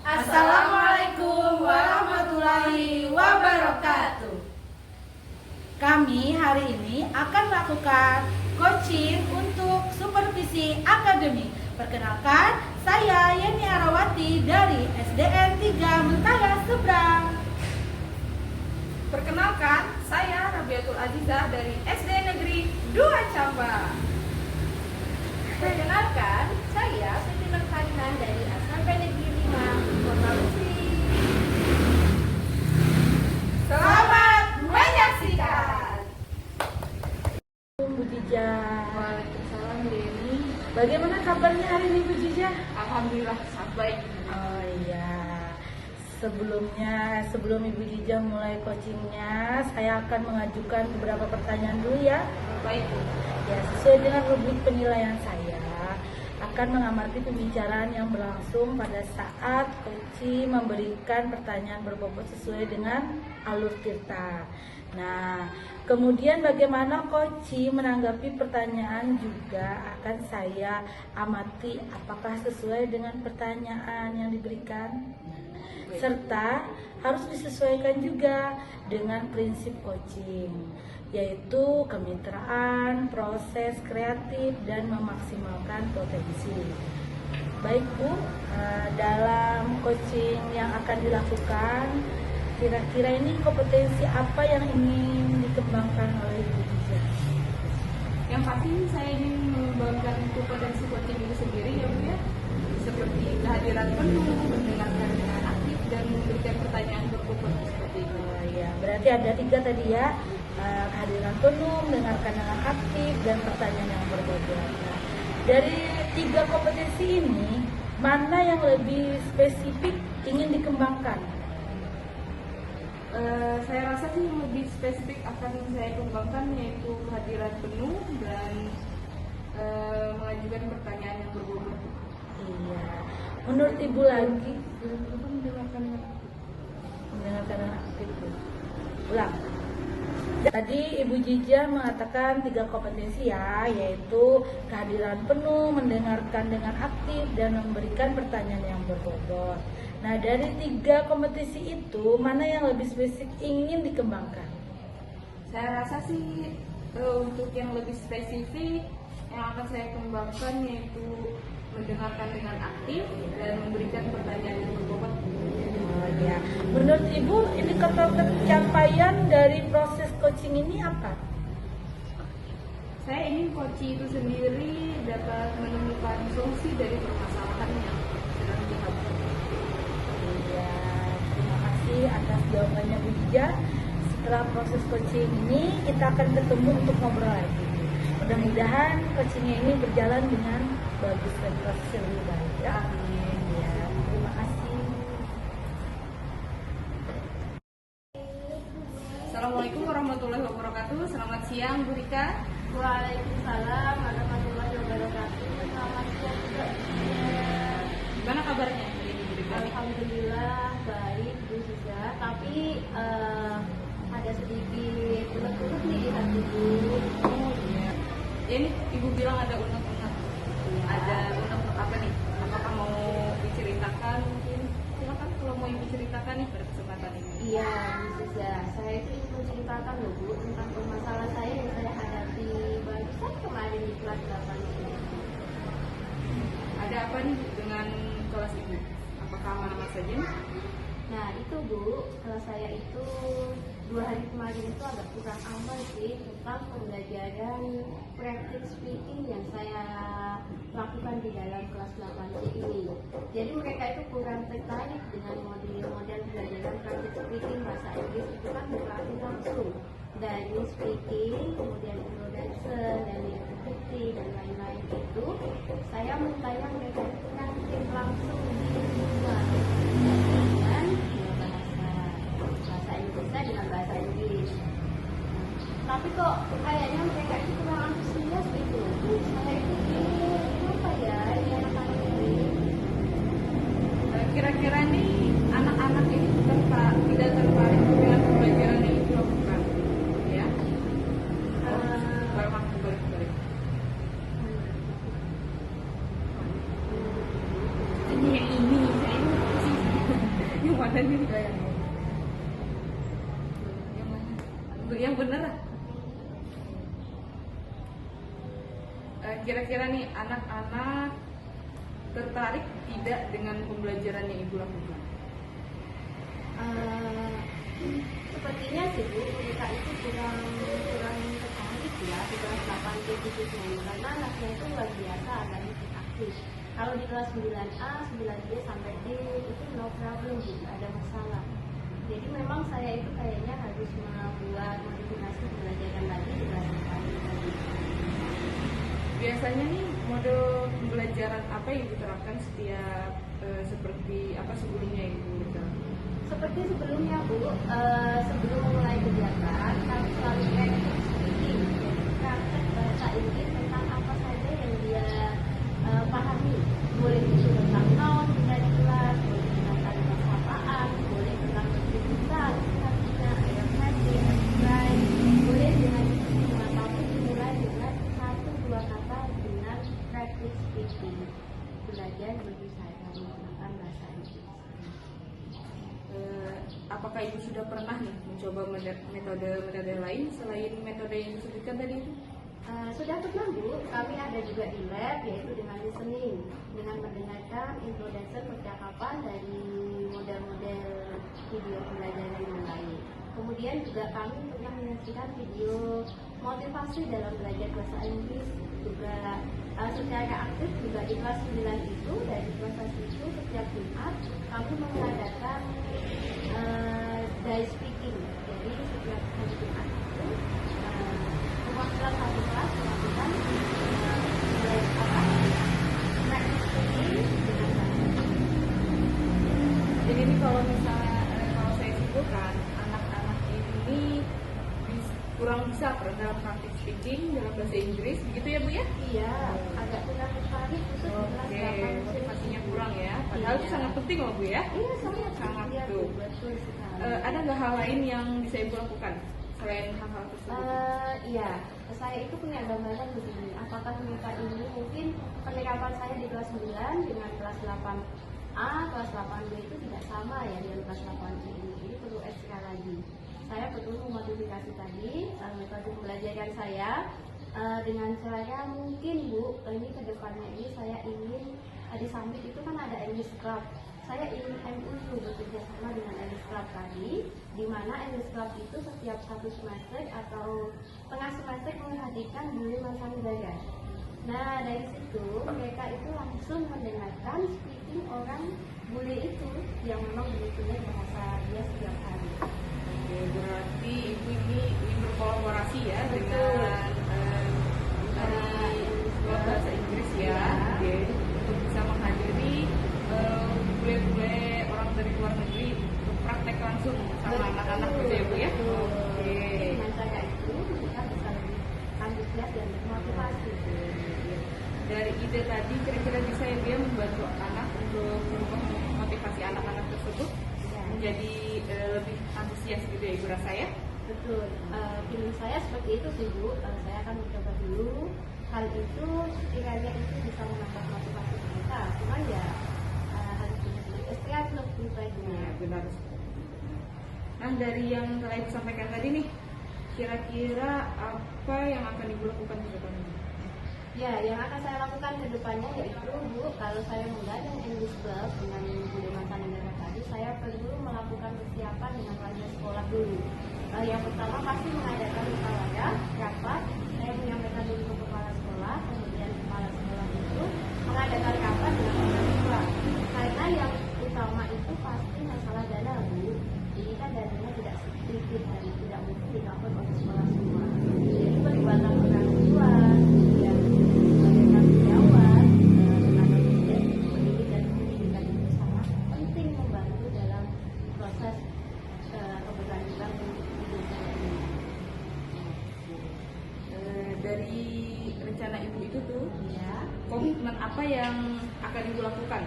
Assalamualaikum warahmatullahi wabarakatuh. Kami hari ini akan melakukan coaching untuk supervisi akademik. Perkenalkan, saya Yeni Arawati dari SDN 3 Mentaya Seberang. Perkenalkan, saya Rabiatul Azizah dari SD Negeri 2 Camba. Perkenalkan, saya Siti Nurhalinan dari SMP Negeri 5 Kota Lutfi. Selamat menyaksikan. Bu Jijah. Waalaikumsalam, Deni. Bagaimana kabarnya hari ini Bu Jijah? Alhamdulillah, sangat baik. Oh iya. Sebelum Ibu Jijah mulai coachingnya, saya akan mengajukan beberapa pertanyaan dulu ya. Baik. Ya, sesuai dengan rubrik penilaian saya akan mengamati pembicaraan yang berlangsung pada saat coaching memberikan pertanyaan berbobot sesuai dengan alur cerita. Nah, kemudian bagaimana coaching menanggapi pertanyaan juga akan saya amati apakah sesuai dengan pertanyaan yang diberikan, serta harus disesuaikan juga dengan prinsip coaching, yaitu kemitraan, proses kreatif, dan memaksimalkan potensi. Baik Bu, dalam coaching yang akan dilakukan, kira-kira ini kompetensi apa yang ingin dikembangkan oleh Ibu Jijah? Yang pasti saya ingin mengembangkan kompetensi coaching itu sendiri ya Bu ya. Seperti kehadiran penuh, mendengarkan dengan aktif, dan memberikan pertanyaan berbobot seperti itu. Ya, berarti ada 3 tadi ya. Kehadiran penuh, mendengarkan dengan aktif, dan pertanyaan yang berbobot. Nah, dari 3 kompetensi ini, mana yang lebih spesifik ingin dikembangkan? Saya rasa sih yang lebih spesifik akan saya kembangkan yaitu kehadiran penuh dan mengajukan pertanyaan yang berbobot. Iya. Menurut Ibu lagi, Mendengarkan mendengarkan dengan aktif. Ulang. Tadi Ibu Jijah mengatakan 3 kompetensi ya, yaitu kehadiran penuh, mendengarkan dengan aktif, dan memberikan pertanyaan yang berbobot. Nah, dari 3 kompetensi itu, mana yang lebih spesifik ingin dikembangkan? Saya rasa sih untuk yang lebih spesifik yang akan saya kembangkan yaitu mendengarkan dengan aktif dan memberikan pertanyaan yang berbobot. Oh, ya. Menurut Ibu, indikator pencapaian dari proses coaching ini apa? Saya ingin coaching itu sendiri dapat menemukan solusi dari permasalahan yang sedang dihadapi. Iya, terima kasih atas jawabannya Bu Jijah. Setelah proses coaching ini, kita akan ketemu untuk ngobrol lagi. Mudah-mudahan coachingnya ini berjalan dengan bagus dan proses yang lebih baik ya. Amin. Ya, terima kasih. Assalamualaikum warahmatullahi wabarakatuh. Selamat siang Bu Rika. Waalaikumsalam warahmatullahi wabarakatuh. Selamat siang juga. Gimana kabarnya hari ini Bu Rika? Alhamdulillah baik Bu Jijah, tapi ada sedikit unek-unek nih di hati Bu. Oh iya. Ini Ibu bilang ada unek-unek. Ada unek-unek apa nih? Apakah mau diceritakan mungkin? Silakan kalau mau Ibu ceritakan nih pada kesempatan ini. Iya Bu Jijah, saya itu ingin menceritakan loh Bu tentang permasalahan saya yang saya hadapi barusan kemarin di kelas 8 ini. Ada apa nih dengan kelas Ibu? Apakah aman-aman saja? Nah itu Bu, kalau saya itu 2 hari kemarin itu agak kurang aman sih tentang pembelajaran practice speaking yang saya lakukan di dalam kelas 8C ini. Jadi mereka itu kurang tertarik dengan model-model pembelajaran practice speaking bahasa Inggris itu kan berlatih langsung dari speaking, kemudian introduction, dan activity dan lain-lain itu. Saya mintanya mereka itu praktik langsung di rumah dengan bahasa Inggrisnya dengan bahasa Inggris. Tapi kok kayaknya mereka itu kurang antusias gitu. Saya itu bingung, kenapa ya ini anak-anak ini? Kira-kira nih anak-anak ini tidak tertarik dengan pembelajaran yang Ibu lakukan, ya? Balik. Ini yang ini, saya ini sih yang mana nih? Enggak yang ini. Yang mana? Yang bener lah. Kira-kira nih anak-anak tertarik tidak dengan pembelajaran yang ibu lakukan? Sepertinya sih Bu, mereka itu kurang tertarik ya di kelas 8B khususnya, karena anaknya itu luar biasa agak aktif. Kalau di kelas 9A, 9B sampai D itu no problem Bu, nggak ada masalah. Jadi memang saya itu kayaknya harus membuat modifikasi pembelajaran lagi di kelas 8B tadi. Biasanya nih model pembelajaran apa yang diterapkan setiap seperti apa sebelumnya ibu terapkan? Seperti sebelumnya Bu, sebelum memulai kegiatan kami selalu practice speaking, praktek bahasa Inggris tentang apa saja yang dia pahami. Boleh itu tentang noun kita di kelas, boleh tentang kalimat sapaan, boleh tentang kehidupan, artinya arithmetic, right, boleh dengan semua topik dimulai dengan 1-2 kata dengan practice speaking. Belajar bagi saya menggunakan bahasa Inggris. Apakah ibu sudah pernah nih mencoba metode lain selain metode yang disebutkan tadi itu? Sudah pernah Bu, kami ada juga di lab yaitu dengan listening, dengan mendengarkan intro dasar percakapan dari model-model video pembelajaran yang lain. Kemudian juga kami pernah menyaksikan video motivasi dalam belajar bahasa Inggris juga secara aktif juga di kelas 9 itu. Dari proses itu setiap Jumat kami mengadakan day speaking. Jadi setiap hari Jumat itu perwakilan satu kelas melakukan practice speaking dengan bahasa Inggris. Jadi ini kalau misalnya kalau saya simpulkan anak-anak ini kurang bisa dalam praktik speaking dalam bahasa Inggris, begitu ya Bu ya? Iya, agak kurang tertarik khusus di kelas Oke, 8. motivasinya kurang ya. Padahal itu Iya. sangat penting loh Bu ya. Iya, sangat Iya, betul, Bu. betul sekali. Ada nggak hal lain yang bisa Ibu lakukan selain hal-hal tersebut? Iya, saya itu punya gambaran begini. Apakah mereka ini mungkin penerapan saya di kelas 9 dengan kelas 8A, kelas 8B itu tidak sama ya dengan kelas 8B ini. Jadi perlu ekstra lagi. Saya perlu memodifikasi tadi metode pembelajaran saya dengan cara mungkin Bu, ini kedepannya ini saya ingin di samping itu kan ada English Club. Saya ingin MUU bekerja sama dengan English Club tadi, di mana English Club itu setiap satu semester atau tengah semester menghadirkan bule mancanegara. Nah dari situ mereka itu langsung mendengarkan speaking orang bule itu yang memang benar-benar bahasa dia setiap hari. Oke, berarti Ibu ini ingin berkolaborasi ya Betul. dengan dari sekolah bahasa Inggris ya. Oke, untuk bisa menghadiri bule-bule orang dari luar negeri untuk praktek langsung sama anak-anak gitu ya Bu ya. Oke. Dengan cara itu kita bisa lebih antusias dan termotivasi. Dari ide tadi kira-kira bisa ya dia membantu anak untuk memotivasi anak-anak tersebut Ya. menjadi lebih antusias gitu ya Ibu rasa ya? Betul, feeling saya seperti itu sih Bu. Saya akan mencoba dulu hal itu, kiranya itu bisa menambah motivasi mereka. Cuman ya harus benar-benar ekstra lebih baiknya. Nah, benar. Nah dari yang telah Ibu sampaikan tadi nih, kira-kira apa yang akan Ibu lakukan ke depannya? Ya, yang akan saya lakukan ke depannya yaitu Bu, kalau saya menggadang English Club dengan bule mancanegara tadi, saya perlu melakukan persiapan dengan pelajar sekolah dulu. Yang pertama pasti mengadakan musyawarah, rapat, saya menyampaikan dulu ke kepala sekolah, kemudian kepala sekolah itu mengadakan rapat dengan orang tua. Karena yang utama itu pasti masalah dana Bu. Ini kan dananya tidak sedikit dan tidak mungkin didapat oleh sekolah semua. Jadi perbuatan orang tua, kemudian tanggung jawab, tenaga pendidik dan pendidikan itu sangat penting membantu dalam proses keberlanjutan pendidikan saya ini. Dari rencana Ibu itu tuh, Ya, komitmen apa yang akan Ibu lakukan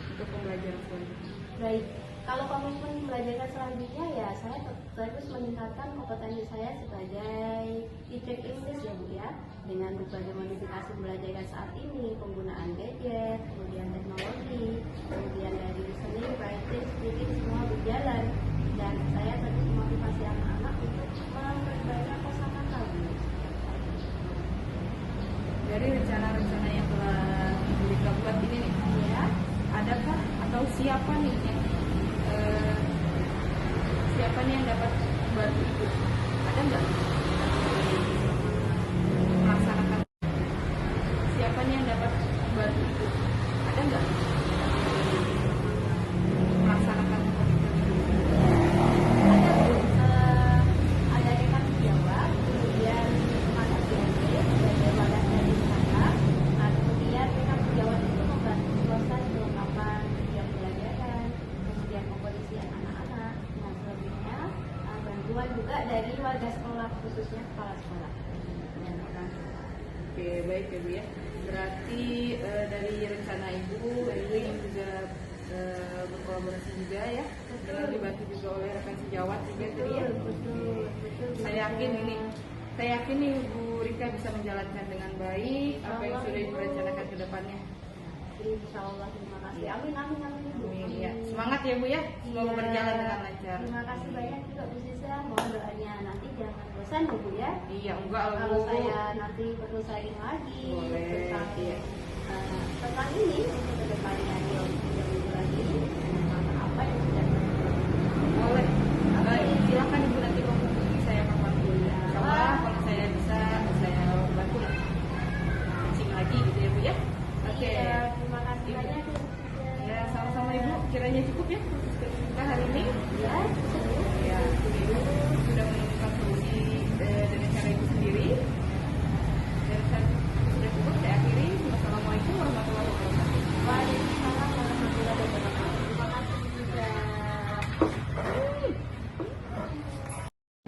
untuk pembelajaran selanjutnya? baik. Kalau komitmen pembelajaran selanjutnya ya saya terus meningkatkan kompetensi saya sebagai teacher English ya Bu ya, dengan berbagai modifikasi pembelajaran saat ini, penggunaan gadget, kemudian teknologi, kemudian dari listening, writing, speaking semua siapa nih yang dapat membantu Ibu? Ada nggak melaksanakan? Siapa nih yang dapat membantu Ibu? Ada nggak melaksanakan? Ada rekan sejawat, kemudian ada BNP sebagai wadah dari sana. Nah, kemudian rekan sejawat itu membantu proses kelengkapan setiap pelajaran, kemudian pengkondisian anak-anak. Nah, selebihnya bantuan juga dari warga sekolah, khususnya kepala sekolah. Oke, baik ya Bu ya. Berarti dari rencana Ibu yang juga berkolaborasi juga ya, dengan dibantu juga oleh rekan sejawat juga tadi ya. Betul. Saya yakin nih Bu Rika bisa menjalankan dengan baik apa yang sudah Ibu rencanakan ke depannya. Insya Allah, terima kasih. Amin. Ibu. Amin ya. Semangat ya Bu ya. Semoga Iya. berjalan dengan lancar. Terima kasih banyak juga Bu Sisa. Mohon doanya nanti jangan bosan ya Bu ya. Iya, enggak lah Kalau Bu. saya nanti perlu sharing lagi Boleh, tentang iya. tentang ini untuk kedepannya yang lagi tentang apa yang sudah Boleh. Silakan Ibu nanti menghubungi saya kapanpun. Insya Allah kalau saya bisa saya bantu lah. Coaching lagi gitu ya Bu ya. Oke. Iya, terima kasih Ibu. banyak Bu Sisa. Ya, sama-sama Ibu. Kiranya cukup ya proses kita hari ini. Ya, Ya, Ibu sudah menemukan solusi dengan cara Ibu sendiri. Dan sudah cukup saya akhiri. Wassalamualaikum warahmatullahi wabarakatuh. Waalaikumsalam warahmatullahi wabarakatuh. Terima kasih Bu Sisa.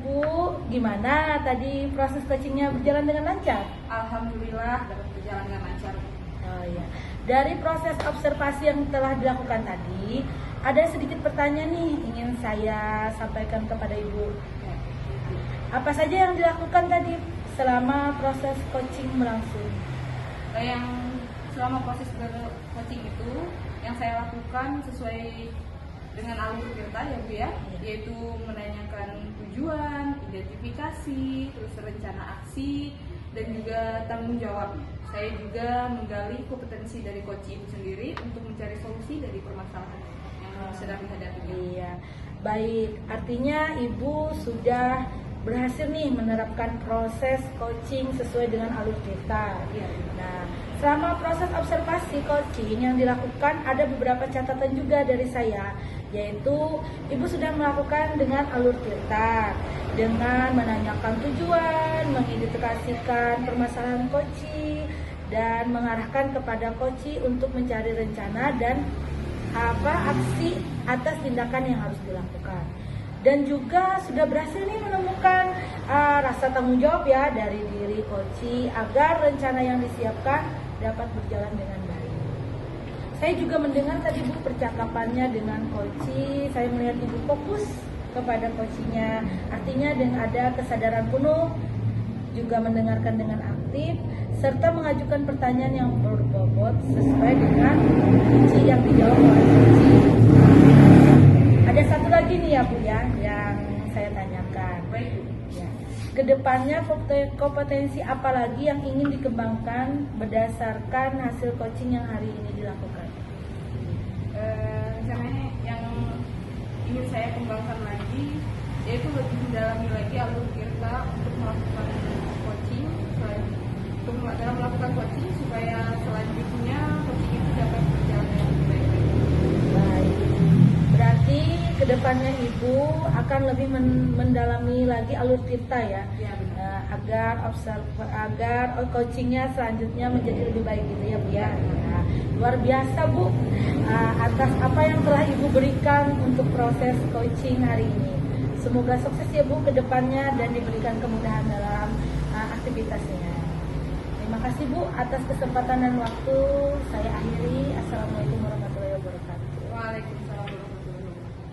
Bu, gimana tadi proses coachingnya berjalan dengan lancar? Alhamdulillah dapat berjalan dengan lancar. Oh iya. Dari proses observasi yang telah dilakukan tadi, ada sedikit pertanyaan nih ingin saya sampaikan kepada Ibu. Apa saja yang dilakukan tadi selama proses coaching berlangsung? Yang selama proses coaching itu yang saya lakukan sesuai dengan alur Tirta ya Bu ya, yaitu menanyakan tujuan, identifikasi, terus rencana aksi, dan juga tanggung jawab. Saya juga menggali kompetensi dari coach Ibu sendiri untuk mencari solusi dari permasalahan yang sedang dihadapi. Iya, baik. Artinya Ibu sudah berhasil nih menerapkan proses coaching sesuai dengan alur Tirta. Iya. Nah, selama proses observasi coaching yang dilakukan ada beberapa catatan juga dari saya, yaitu Ibu sudah melakukan dengan alur Tirta dengan menanyakan tujuan, mengidentifikasikan permasalahan coaching, dan mengarahkan kepada coaching untuk mencari rencana dan aksi atas tindakan yang harus dilakukan. Dan juga sudah berhasil nih menemukan rasa tanggung jawab ya dari diri coaching agar rencana yang disiapkan dapat berjalan dengan baik. Saya juga mendengar tadi Bu percakapannya dengan coaching, saya melihat Ibu fokus kepada coachingnya, artinya dengan ada kesadaran penuh, juga mendengarkan dengan aktif, serta mengajukan pertanyaan yang berbobot sesuai dengan kunci yang dijawab oleh coaching. Ada satu lagi nih ya Bu ya, yang saya tanyakan. Baik Bu. Ya. Kedepannya kompetensi apa lagi yang ingin dikembangkan berdasarkan hasil coaching yang hari ini dilakukan? Rencananya yang ingin saya kembangkan lagi yaitu lebih mendalami lagi alur Tirta untuk melakukan coaching, dalam melakukan coaching supaya selanjutnya coaching itu dapat berjalan dengan lebih baik. Baik. Berarti kedepannya Ibu akan lebih mendalami lagi alur Tirta ya, Ya, benar. agar coachingnya selanjutnya menjadi lebih baik gitu ya Bu ya. Nah, luar biasa Bu atas apa yang telah Ibu berikan untuk proses coaching hari ini. Semoga sukses ya Bu kedepannya dan diberikan kemudahan dalam aktivitasnya. Terima kasih Bu atas kesempatan dan waktu. Saya akhiri. Assalamualaikum warahmatullahi wabarakatuh. Waalaikumsalam warahmatullahi wabarakatuh.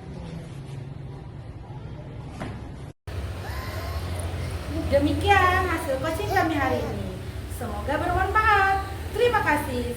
Demikian hasil coaching kami hari ini. Semoga bermanfaat. Terima kasih.